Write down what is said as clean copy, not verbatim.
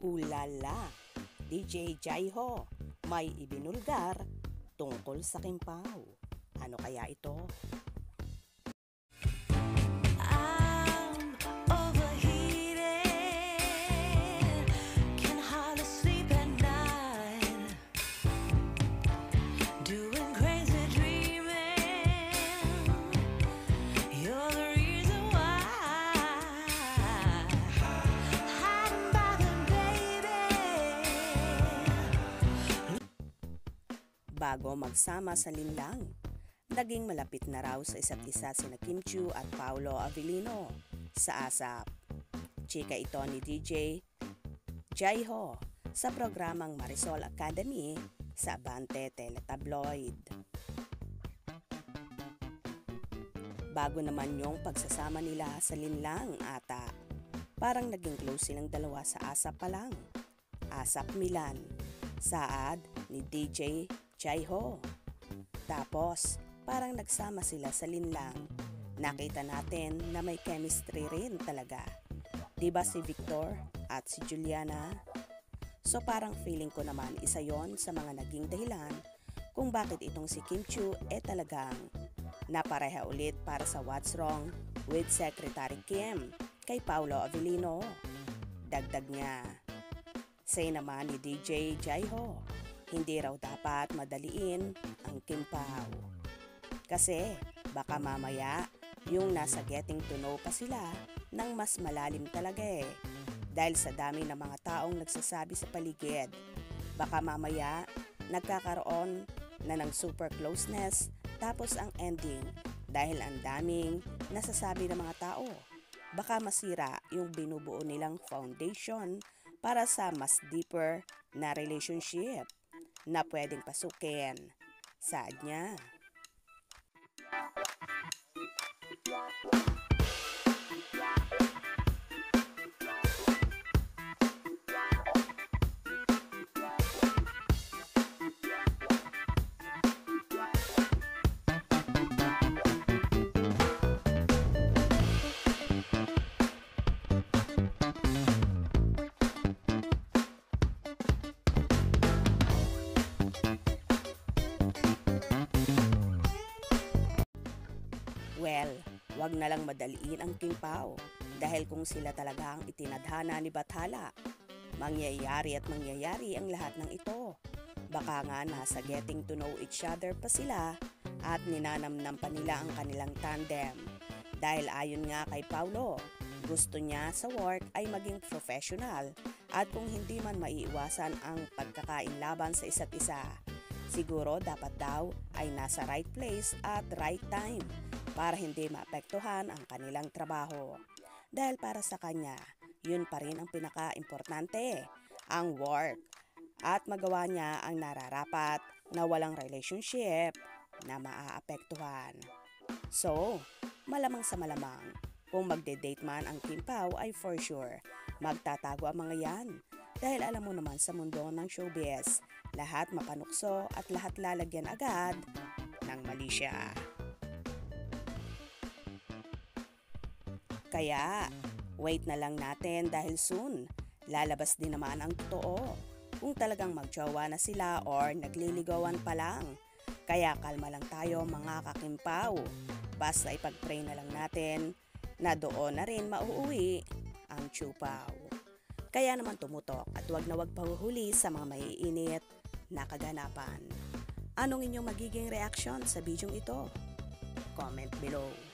Ulala! DJ Jaiho, may ibinulgar tungkol sa Kimpaw. Ano kaya ito? Bago magsama sa linlang, naging malapit na raw sa isa't isa sina Kim Chiu at Paolo Avellino sa ASAP. Chika ito ni DJ Jaiho sa programang Marisol Academy sa Abante Teletabloid. Bago naman yung pagsasama nila sa linlang ata, parang naging close silang dalawa sa ASAP pa lang. ASAP Milan, saad ni DJ Jaiho. Tapos, parang nagsama sila sa linlang. Nakita natin na may chemistry rin talaga. Diba si Victor at si Juliana? So parang feeling ko naman isa yon sa mga naging dahilan kung bakit itong si Kim Chiu talagang napareha ulit para sa What's Wrong with Secretary Kim kay Paolo Avellino. Dagdag niya, say naman ni DJ Jaiho, hindi raw dapat madaliin ang Kimpaw. Kasi baka mamaya yung nasa getting to know pa sila ng mas malalim talaga dahil sa dami ng mga taong nagsasabi sa paligid. Baka mamaya nagkakaroon na ng super closeness tapos ang ending dahil ang daming nasasabi ng mga tao. Baka masira yung binubuo nilang foundation para sa mas deeper na relationship na pwedeng pasukin. Saad niya. Well, wag na lang madaliin ang Kimpaw dahil kung sila talaga ang itinadhana ni Bathala, mangyayari at mangyayari ang lahat ng ito. Baka nga nasa getting to know each other pa sila at ninanamnam pa nila ang kanilang tandem. Dahil ayon nga kay Paolo, gusto niya sa work ay maging professional at kung hindi man maiiwasan ang pagkakainlaban sa isa't isa, siguro dapat daw ay nasa right place at right time para hindi maapektuhan ang kanilang trabaho. Dahil para sa kanya, yun pa rin ang pinaka-importante, ang work. At magawa niya ang nararapat na walang relationship na maaapektuhan. So, malamang sa malamang, kung magde-date man ang Kimpaw ay for sure, magtatago ang mga yan. Dahil alam mo naman sa mundo ng showbiz, lahat mapanukso at lahat lalagyan agad ng malisya. Kaya, wait na lang natin dahil soon, lalabas din naman ang totoo. Kung talagang magjowa na sila or nagliligawan pa lang. Kaya kalma lang tayo mga kakimpaw. Basta ipag-pray na lang natin na doon na rin mauuwi ang Chupaw. Kaya naman tumutok at wag na wag pahuhuli sa mga maiinit na kaganapan. Anong inyong magiging reaksyon sa bidyong ito? Comment below.